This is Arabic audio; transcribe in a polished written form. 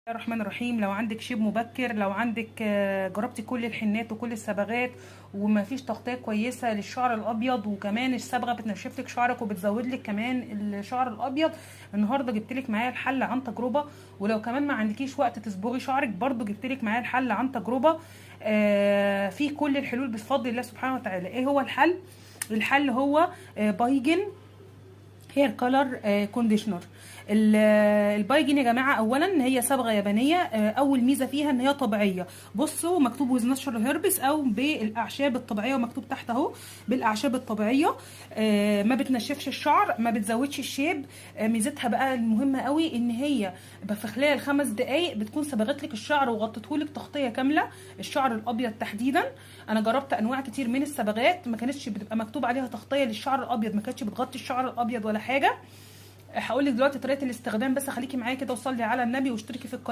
الرحمن الرحيم. لو عندك شيب مبكر، لو عندك جربتي كل الحنات وكل الصبغات وما فيش تغطيه كويسه للشعر الابيض، وكمان الصبغه بتنشف لك شعرك وبتزود لك كمان الشعر الابيض، النهارده جبت لك معايا الحل عن تجربه. ولو كمان ما عندكيش وقت تصبغي شعرك، برده جبت لك معايا الحل عن تجربه. في كل الحلول بفضل الله سبحانه وتعالى. ايه هو الحل؟ الحل هو بايجن هير كولر كونديشنر. البايجين يا جماعه، اولا ان هي صبغه يابانيه. اول ميزه فيها ان هي طبيعيه. بصوا مكتوب ويز ناتشورال هيربس او بالاعشاب الطبيعيه، ومكتوب تحت اهو بالاعشاب الطبيعيه. ما بتنشفش الشعر، ما بتزودش الشيب. ميزتها بقى المهمه قوي ان هي في خلال 5 دقائق بتكون صبغت لك الشعر وغطته لك تغطيه كامله، الشعر الابيض تحديدا. انا جربت انواع كتير من الصبغات ما كانتش بتبقى مكتوب عليها تغطيه للشعر الابيض، ما كانتش بتغطي الشعر الابيض ولا حاجه. هقول لك دلوقتي طريقه الاستخدام، بس خليكي معايا كده وصلي على النبي واشتركي في القناه.